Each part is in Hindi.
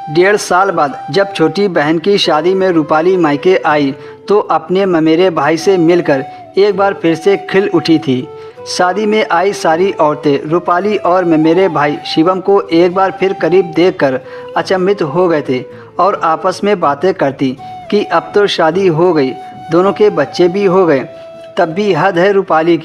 1.5 साल बाद जब छोटी बहन की शादी में रूपाली मायके आई तो अपने ममेरे भाई से मिलकर एक बार फिर से खिल उठी थी। शादी में आई सारी औरतें रूपाली और ममेरे भाई शिवम को एक बार फिर करीब देखकर अचंभित हो गए थे और आपस में बातें करती कि अब तो शादी हो गई, दोनों के बच्चे भी हो गए। तब भी हद है रूपाली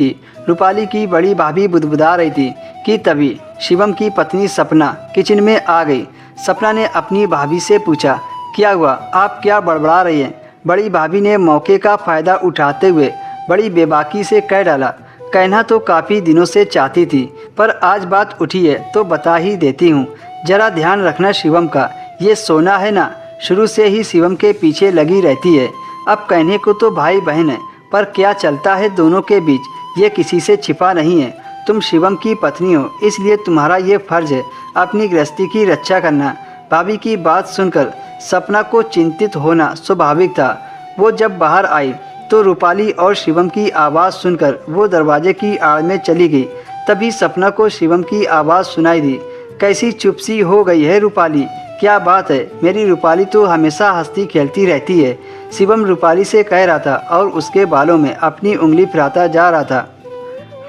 की बड़ी भाभी बुदबुदा रही थी कि तभी शिवम की पत्नी सपना किचन में आ गई। सपना ने अपनी भाभी से पूछा, क्या हुआ, आप क्या बड़बड़ा रही हैं? बड़ी भाभी ने मौके का फ़ायदा उठाते हुए बड़ी बेबाकी से कह डाला, कहना तो काफ़ी दिनों से चाहती थी, पर आज बात उठी है तो बता ही देती हूँ। ज़रा ध्यान रखना शिवम का, ये सोना है ना, शुरू से ही शिवम के पीछे लगी रहती है। अब कहने को तो भाई बहन है, पर क्या चलता है दोनों के बीच ये किसी से छिपा नहीं है। तुम शिवम की पत्नी हो, इसलिए तुम्हारा ये फ़र्ज़ है अपनी गृहस्थी की रक्षा करना। भाभी की बात सुनकर सपना को चिंतित होना स्वाभाविक था। वो जब बाहर आई तो रूपाली और शिवम की आवाज़ सुनकर वो दरवाजे की आड़ में चली गई। तभी सपना को शिवम की आवाज़ सुनाई दी, कैसी चुप सी हो गई है रूपाली, क्या बात है? मेरी रूपाली तो हमेशा हंसती खेलती रहती है। शिवम रूपाली से कह रहा था और उसके बालों में अपनी उंगली फिराता जा रहा था।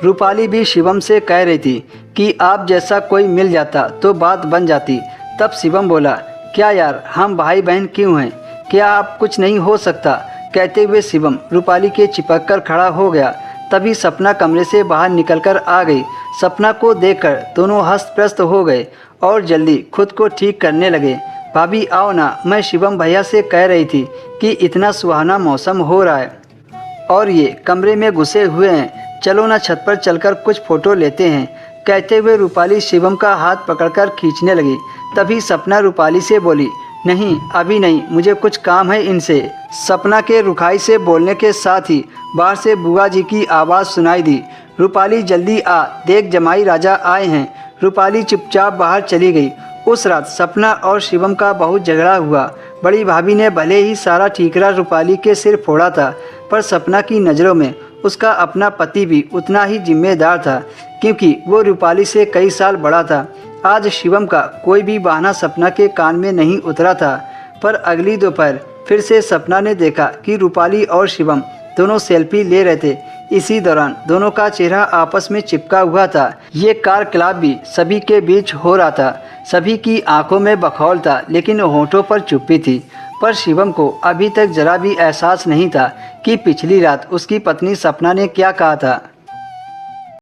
रूपाली भी शिवम से कह रही थी कि आप जैसा कोई मिल जाता तो बात बन जाती। तब शिवम बोला, क्या यार, हम भाई बहन क्यों हैं, क्या आप कुछ नहीं हो सकता? कहते हुए शिवम रूपाली के चिपक कर खड़ा हो गया। तभी सपना कमरे से बाहर निकलकर आ गई। सपना को देखकर दोनों हस्त-प्रस्त हो गए और जल्दी खुद को ठीक करने लगे। भाभी आओ ना, मैं शिवम भैया से कह रही थी कि इतना सुहाना मौसम हो रहा है और ये कमरे में घुसे हुए हैं, चलो ना छत पर चलकर कुछ फ़ोटो लेते हैं। कहते हुए रूपाली शिवम का हाथ पकड़कर खींचने लगी। तभी सपना रूपाली से बोली, नहीं अभी नहीं, मुझे कुछ काम है इनसे। सपना के रुखाई से बोलने के साथ ही बाहर से बुआ जी की आवाज़ सुनाई दी, रूपाली जल्दी आ, देख जमाई राजा आए हैं। रूपाली चुपचाप बाहर चली गई। उस रात सपना और शिवम का बहुत झगड़ा हुआ। बड़ी भाभी ने भले ही सारा ठीकरा रूपाली के सिर फोड़ा था, पर सपना की नज़रों में उसका अपना पति भी उतना ही जिम्मेदार था, क्योंकि वो रूपाली से कई साल बड़ा था। आज शिवम का कोई भी बहाना सपना के कान में नहीं उतरा था, पर अगली दोपहर फिर से सपना ने देखा कि रूपाली और शिवम दोनों सेल्फी ले रहे थे। इसी दौरान दोनों का चेहरा आपस में चिपका हुआ था। ये कारक्लाप भी सभी के बीच हो रहा था। सभी की आंखों में बखौल था, लेकिन होंठों पर चुप्पी थी। पर शिवम को अभी तक जरा भी एहसास नहीं था कि पिछली रात उसकी पत्नी सपना ने क्या कहा था।